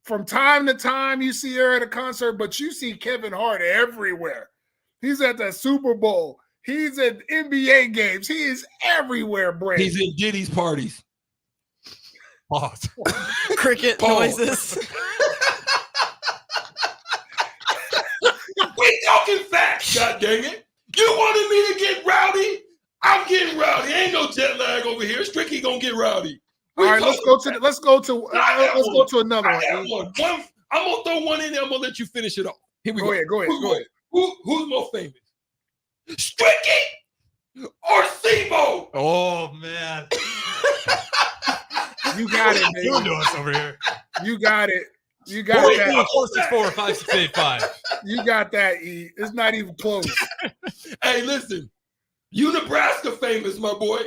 From time to time, you see her at a concert, but you see Kevin Hart everywhere. He's at the Super Bowl. He's at NBA games. He is everywhere, Brandon. He's in Diddy's parties. Pause. Cricket noises. We talking facts, god dang it. You wanted me to get rowdy? I'm getting rowdy. Ain't no jet lag over here. Stricky gonna get rowdy. All right, let's go to another one. I'm gonna throw one in there. I'm gonna let you finish it off. Here we go. Go ahead. Who's more famous? Stricky or Sibo? Oh man. You got it, What are you doing to us over here? You got it. You got that. 464 5685. You got that, E. It's not even close. Hey, listen. You Nebraska famous, my boy.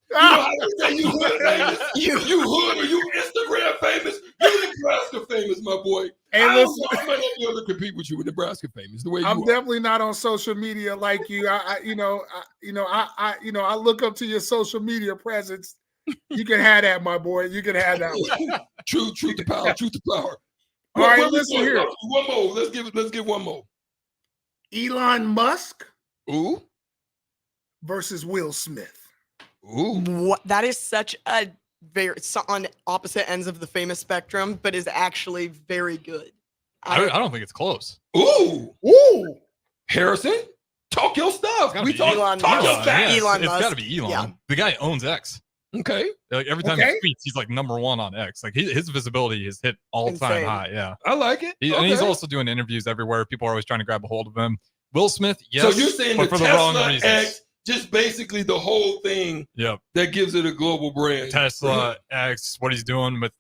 You know how they say you hood famous? You hood or you Instagram famous? You Nebraska famous, my boy. And listen, I'm not be able to compete with you with Nebraska famous. The way I'm you are. definitely not on social media like you. I look up to your social media presence. You can have that, my boy. You can have that one. Truth to power. Truth to power. All right, listen here. One more. Let's give one more. Elon Musk. Ooh. Versus Will Smith. Ooh. What? That is such a on opposite ends of the famous spectrum, but is actually very good. I don't think it's close. Ooh. Harrison, talk your stuff. We talk your Musk. Elon It's Musk. got to be Elon. Yeah. The guy owns X. Okay. Like every time he tweets, he's like #1 on X. Like his visibility has hit all-time Insane. high. Yeah. I like it. And he's also doing interviews everywhere. People are always trying to grab a hold of him. Will Smith, yes. So you're saying but the for Tesla the wrong reasons. X, just basically the whole thing that gives it a global brand. Tesla X, what he's doing with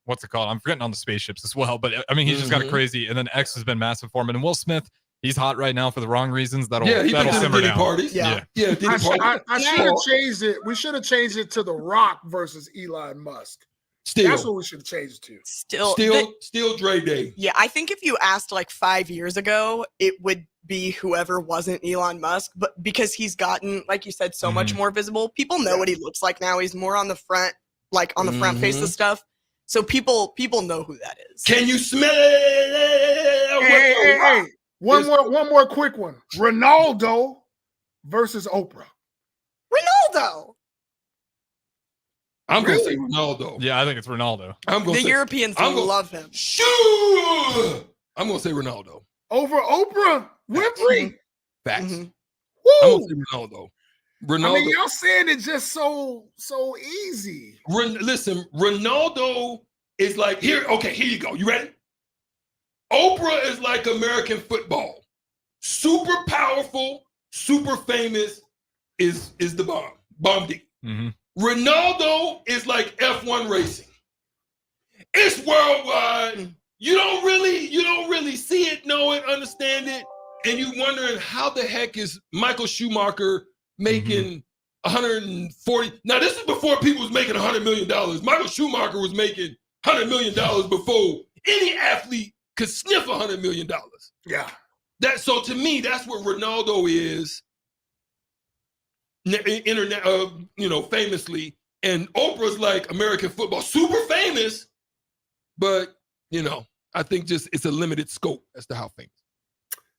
what's it called? I'm forgetting on the spaceships as well. But I mean, he's just got it crazy. And then X has been massive for him. And Will Smith, he's hot right now for the wrong reasons. That'll simmer down. Parties. Yeah. I should have changed it. We should have changed it to The Rock versus Elon Musk. That's what we should have changed it to. Still Dre Day. Yeah, I think if you asked like 5 years ago, it would be whoever wasn't Elon Musk, but because he's gotten, like you said, so much more visible, people know what he looks like now. He's more on the front, like on the front face of stuff. So people know who that is. Can you smell it? Hey. One more quick one. Ronaldo versus Oprah. Ronaldo. I'm going to say Ronaldo. Yeah, I think it's Ronaldo. The Europeans love him. Sure. I'm going to say Ronaldo. Over Oprah Winfrey? Facts. Woo! I'm going to say Ronaldo. I mean, y'all saying it just so easy. Listen, Ronaldo is like, here you go. You ready? Oprah is like American football. Super powerful, super famous is the bomb D. Ronaldo is like F1 racing. It's worldwide. You don't really see it, know it, understand it, and you wondering how the heck is Michael Schumacher making 140? Now this is before people was making $100 million. Michael Schumacher was making $100 million before any athlete could sniff $100 million. Yeah. So to me, that's what Ronaldo is, internet, famously, and Oprah's like American football, super famous, but I think just it's a limited scope as to how famous.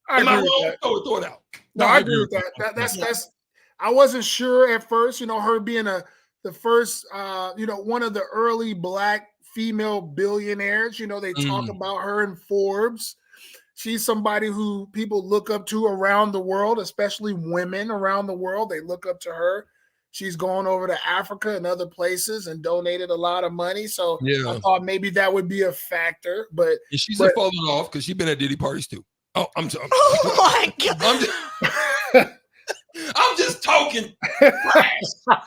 I agree with that. Throw it out. No, I agree with that. That's. I wasn't sure at first. Her being the first, one of the early Black female billionaires. They talk about her in Forbes. She's somebody who people look up to around the world, especially women around the world. They look up to her. She's gone over to Africa and other places and donated a lot of money. So I thought maybe that would be a factor. But she's just falling off because she's been at Diddy parties too. Oh, oh my God. I'm just talking trash.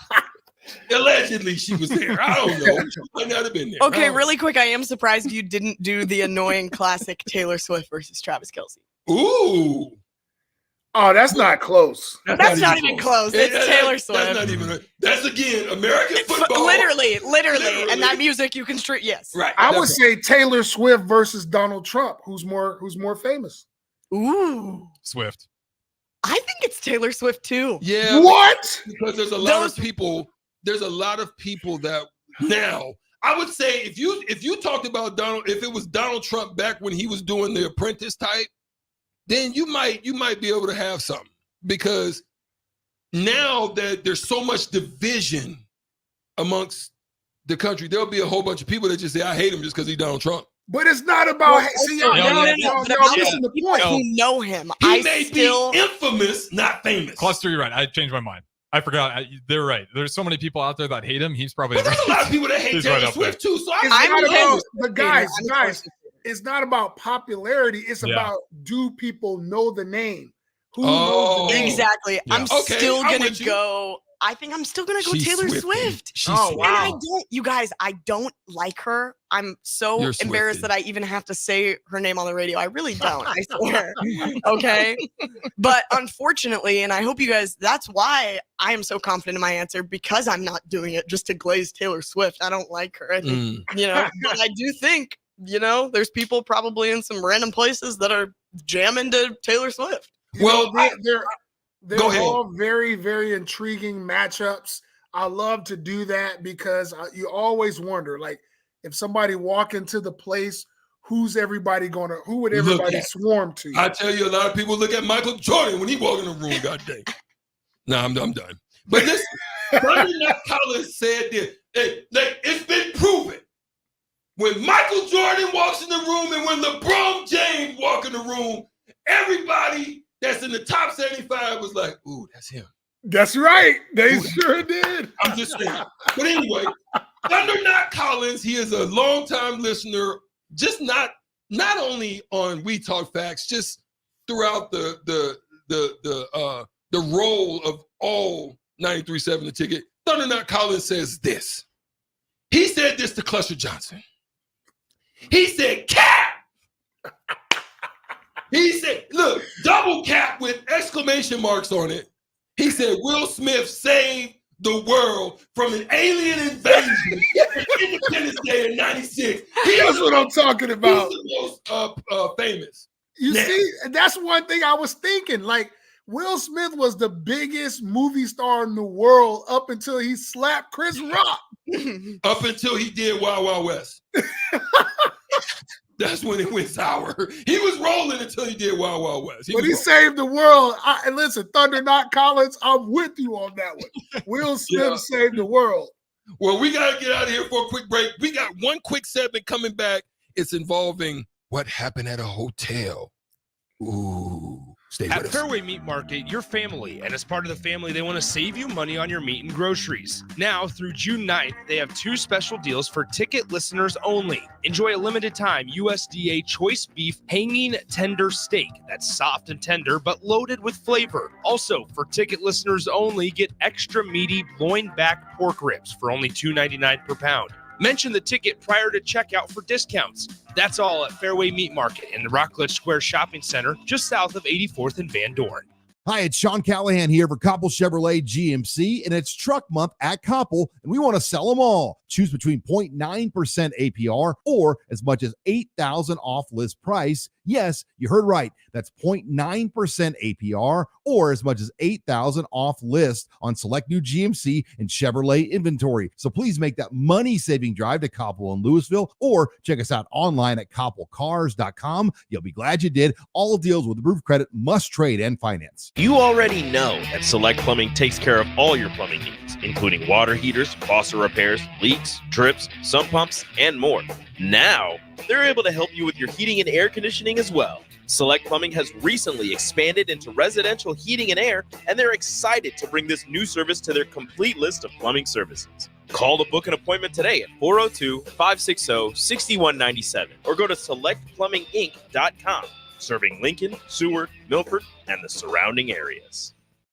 Allegedly, she was there. I don't know. She might not have been there. Okay, really quick. I am surprised you didn't do the annoying classic Taylor Swift versus Travis Kelce. Ooh. Oh, that's not close. That's not even close. It's Taylor Swift. That's not even. That's again American football. Literally, and that music you can street. Yes, right. I would say Taylor Swift versus Donald Trump. Who's more famous? Ooh, Swift. I think it's Taylor Swift too. Yeah. What? Because there's a lot of people. There's a lot of people that now. I would say if you talked about if it was Donald Trump back when he was doing the Apprentice type, then you might be able to have something, because now that there's so much division amongst the country, there'll be a whole bunch of people that just say, I hate him just because he's Donald Trump. But it's not about y'all missing the point. Who know him? He may be infamous, not famous. Clester, you're right. I changed my mind. I forgot. They're right. There's so many people out there that hate him. He's probably. But there's a lot of people that hate Taylor Swift too. So guys, it's not about popularity. It's about, do people know the name? Who knows the name? Exactly. Yeah. I'm still gonna go. I think I'm still gonna go Taylor Swift. Oh wow! And you guys, I don't like her. I'm so embarrassed that I even have to say her name on the radio. I really don't. I swear. Okay, but unfortunately, and I hope you guys. That's why I am so confident in my answer, because I'm not doing it just to glaze Taylor Swift. I don't like her. I think but I do think there's people probably in some random places that are jamming to Taylor Swift. They're all very, very intriguing matchups. I love to do that because you always wonder, like, if somebody walk into the place, who would everybody swarm to? I tell you, a lot of people look at Michael Jordan when he walk in the room. God dang. No, I'm done. But listen, Brandon Collins said this. It's been proven. When Michael Jordan walks in the room and when LeBron James walk in the room, everybody that's in the top 75 was like, ooh, that's him. That's right. They sure did. I'm just saying. But anyway, Thunder Knot Collins, he is a longtime listener, just not only on We Talk Facts, just throughout the role of all 93.7 The Ticket. Thunder Knot Collins says this. He said this to Clester Johnson. He said, cap! He said, look, double cap with exclamation marks on it. He said, Will Smith saved the world from an alien invasion on Independence Day in 96. That's what I'm talking about. He's the most famous. You see, that's one thing I was thinking. Like, Will Smith was the biggest movie star in the world up until he slapped Chris Rock. Up until he did Wild Wild West. That's when it went sour. He was rolling until he did Wild Wild West. He saved the world. And listen, Thunder Knot Collins, I'm with you on that one. Will Smith saved the world. Well, we got to get out of here for a quick break. We got one quick segment coming back. It's involving what happened at a hotel. Ooh. Stay At with us. Fairway Meat Market, your family, and as part of the family, they want to save you money on your meat and groceries. Now, through June 9th, they have 2 special deals for ticket listeners only. Enjoy a limited time USDA choice beef hanging tender steak that's soft and tender but loaded with flavor. Also, for ticket listeners only, get extra meaty loin back pork ribs for only $2.99 per pound. Mention the ticket prior to checkout for discounts. That's all at Fairway Meat Market in the Rockledge Square Shopping Center, just south of 84th and Van Dorn. Hi, it's Sean Callahan here for Koppel Chevrolet GMC, and it's truck month at Koppel, and we want to sell them all. Choose between 0.9% APR or as much as $8,000 off list price. Yes, you heard right. That's 0.9% APR or as much as $8,000 off list on select new GMC and Chevrolet inventory. So please make that money-saving drive to Koppel in Louisville or check us out online at koppelcars.com. You'll be glad you did. All deals with approved credit must trade and finance. You already know that Select Plumbing takes care of all your plumbing needs, including water heaters, faucet repairs, leaks, drips, sump pumps, and more. Now, they're able to help you with your heating and air conditioning as well. Select Plumbing has recently expanded into residential heating and air, and they're excited to bring this new service to their complete list of plumbing services. Call to book an appointment today at 402-560-6197 or go to selectplumbinginc.com, serving Lincoln, Seward, Milford, and the surrounding areas.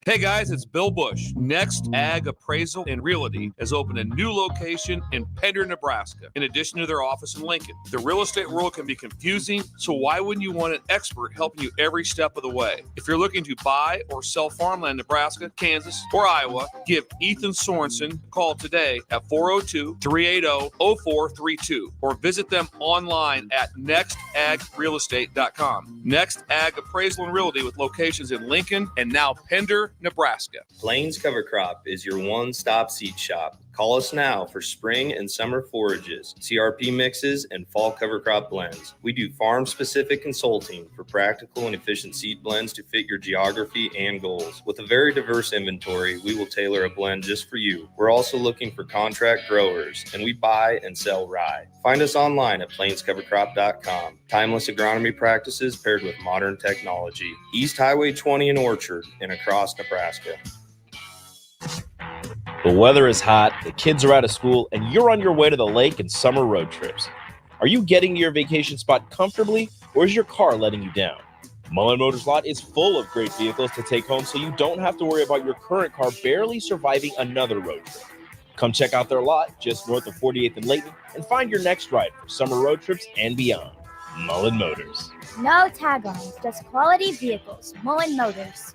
Hey guys, it's Bill Bush. Next Ag Appraisal and Realty has opened a new location in Pender, Nebraska, in addition to their office in Lincoln. The real estate world can be confusing, so why wouldn't you want an expert helping you every step of the way? If you're looking to buy or sell farmland in Nebraska, Kansas, or Iowa, give Ethan Sorensen a call today at 402-380-0432 or visit them online at nextagrealestate.com. Next Ag Appraisal and Realty with locations in Lincoln and now Pender, Nebraska. Plains Cover Crop is your one-stop seed shop. Call us now for spring and summer forages, CRP mixes, and fall cover crop blends. We do farm-specific consulting for practical and efficient seed blends to fit your geography and goals. With a very diverse inventory, we will tailor a blend just for you. We're also looking for contract growers, and we buy and sell rye. Find us online at plainscovercrop.com. Timeless agronomy practices paired with modern technology. East Highway 20 in Orchard and across Nebraska. The weather is hot, the kids are out of school, and you're on your way to the lake and summer road trips. Are you getting to your vacation spot comfortably, or is your car letting you down? Mullen Motors Lot is full of great vehicles to take home so you don't have to worry about your current car barely surviving another road trip. Come check out their lot just north of 48th and Layton and find your next ride for summer road trips and beyond. Mullen Motors. No tag-ons, just quality vehicles. Mullen Motors.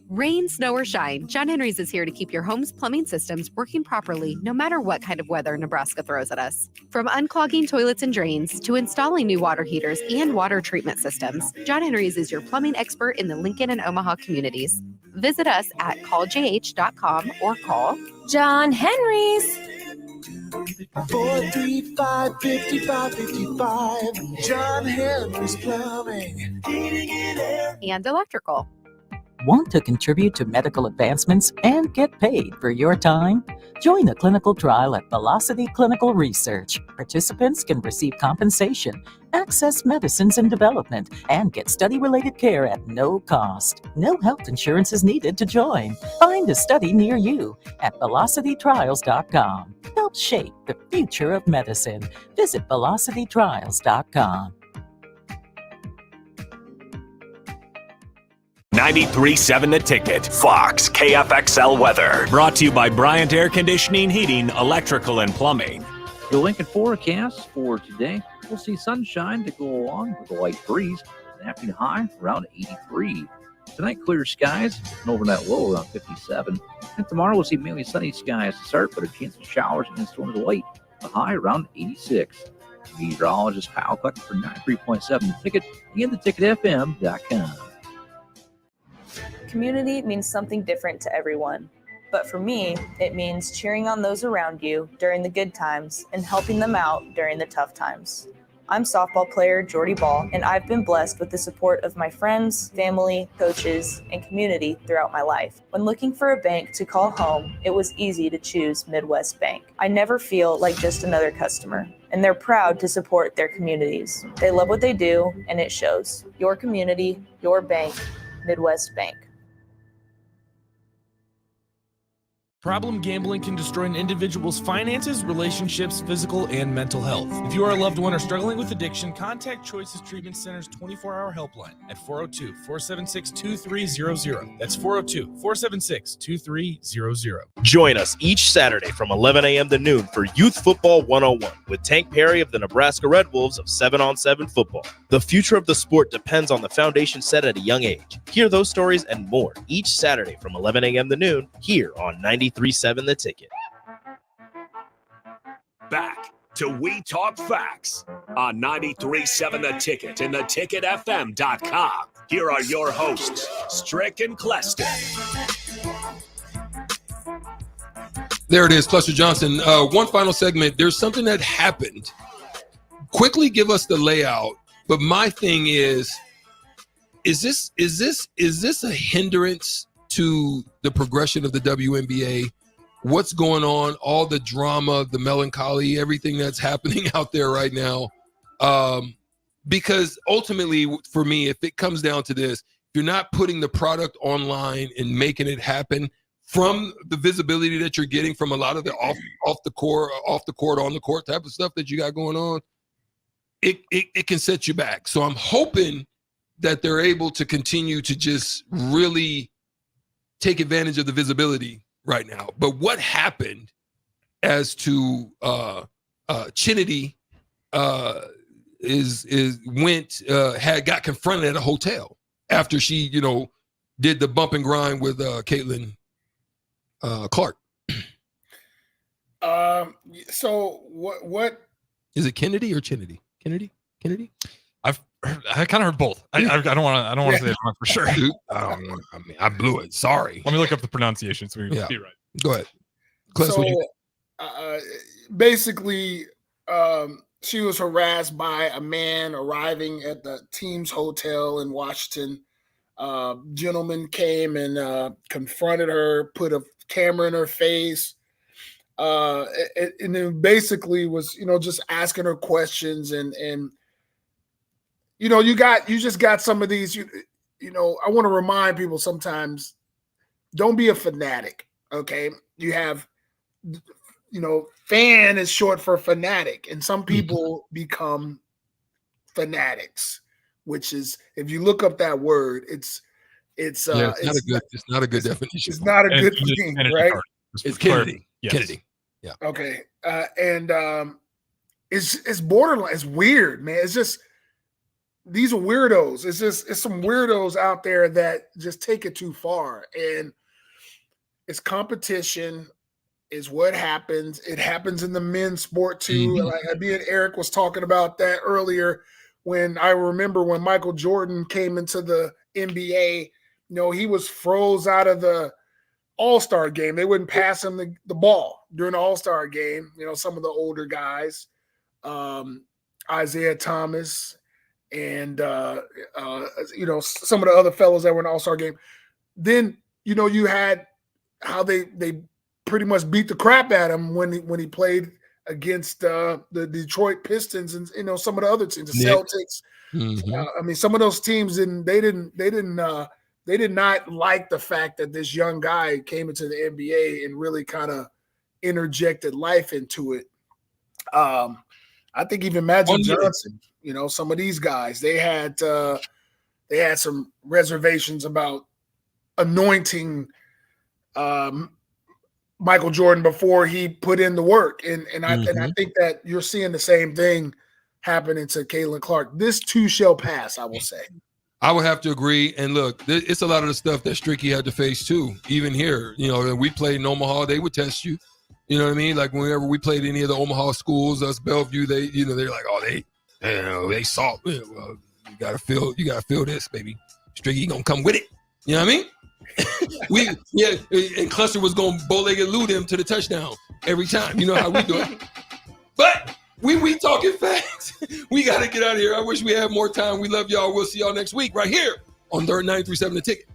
Rain, snow, or shine, John Henry's is here to keep your home's plumbing systems working properly no matter what kind of weather Nebraska throws at us. From unclogging toilets and drains to installing new water heaters and water treatment systems, John Henry's is your plumbing expert in the Lincoln and Omaha communities. Visit us at calljh.com or call John Henry's. 435-5555. John Henry's Plumbing. Heating and air. and electrical. Want to contribute to medical advancements and get paid for your time? Join the clinical trial at Velocity Clinical Research. Participants can receive compensation, access medicines in development, and get study-related care at no cost. No health insurance is needed to join. Find a study near you at velocitytrials.com. Help shape the future of medicine. Visit velocitytrials.com. 93.7 The Ticket, Fox, KFXL weather. Brought to you by Bryant Air Conditioning, Heating, Electrical, and Plumbing. The Lincoln forecast for today, we'll see sunshine to go along with a light breeze. An afternoon high around 83. Tonight, clear skies, an overnight low around 57. And tomorrow, we'll see mainly sunny skies to start, but a chance of showers and storms late. A high around 86. Meteorologist Kyle Cluck for 93.7 The Ticket and theticketfm.com. Community means something different to everyone. But for me, it means cheering on those around you during the good times and helping them out during the tough times. I'm softball player Jordy Ball, and I've been blessed with the support of my friends, family, coaches, and community throughout my life. When looking for a bank to call home, it was easy to choose Midwest Bank. I never feel like just another customer, and they're proud to support their communities. They love what they do, and it shows. Your community, your bank, Midwest Bank. Problem gambling can destroy an individual's finances, relationships, physical, and mental health. If you are a loved one or struggling with addiction, contact Choices Treatment Center's 24-hour helpline at 402-476-2300. That's 402-476-2300. Join us each Saturday from 11 a.m. to noon for Youth Football 101 with Tank Perry of the Nebraska Red Wolves of 7-on-7 football. The future of the sport depends on the foundation set at a young age. Hear those stories and more each Saturday from 11 a.m. to noon here on 93.7 The Ticket. Back to We Talk Facts on 93.7 The Ticket and theticketfm.com. Here are your hosts, Strick and Clester. There it is, Clester Johnson. One final segment. There's something that happened. Quickly give us the layout. But my thing is this a hindrance to the progression of the WNBA? What's going on? All the drama, the melancholy, everything that's happening out there right now. Because ultimately, for me, if it comes down to this, you're not putting the product online and making it happen from the visibility that you're getting from a lot of the off the court, on the court type of stuff that you got going on. It can set you back. So I'm hoping that they're able to continue to just really take advantage of the visibility right now. But what happened as to Chinity got confronted at a hotel after she, did the bump and grind with Caitlin Clark. So what is it, Kennedy or Chinity? Kennedy? I kind of heard both. I don't want to say it for sure. Dude, I blew it. Sorry. Let me look up the pronunciation so we can be right. Go ahead. Basically, she was harassed by a man arriving at the team's hotel in Washington. Gentleman came and confronted her, put a camera in her face, and then basically was, just asking her questions and you just got some of these, I want to remind people sometimes, don't be a fanatic. Okay. You have, fan is short for fanatic, and some people become fanatics, which is, if you look up that word, it's not a good definition. It's not a good thing, right? It's Kennedy. Yes. Kennedy. Yeah. Okay. And it's borderline. It's weird, man. It's just, these are weirdos. It's some weirdos out there that just take it too far. And it's competition is what happens. It happens in the men's sport too. Mm-hmm. Like me and Eric was talking about that earlier, when I remember when Michael Jordan came into the NBA, he was froze out of the All-Star game. They wouldn't pass him the ball during the All-Star game. Some of the older guys, Isaiah Thomas, and some of the other fellows that were in the All-Star game. Then you had how they pretty much beat the crap at him when he played against the Detroit Pistons and some of the other teams, the Celtics. Mm-hmm. Some of those teams they did not like the fact that this young guy came into the NBA and really kind of interjected life into it. I think even Magic Johnson, some of these guys, they had some reservations about anointing Michael Jordan before he put in the work. And I think that you're seeing the same thing happening to Caitlin Clark. This too shall pass, I will say. I would have to agree. And look, it's a lot of the stuff that Stricky had to face too. Even here, we played in Omaha, they would test you. You know what I mean? Like whenever we played any of the Omaha schools, us Bellevue, they're like, oh, they saw. Well, you gotta feel this, baby. Stricky gonna come with it. You know what I mean? And Clester was going bow-legged loot him to the touchdown every time. You know how we do it. But We talking facts. We got to get out of here. I wish we had more time. We love y'all. We'll see y'all next week right here on 93.7 The Ticket.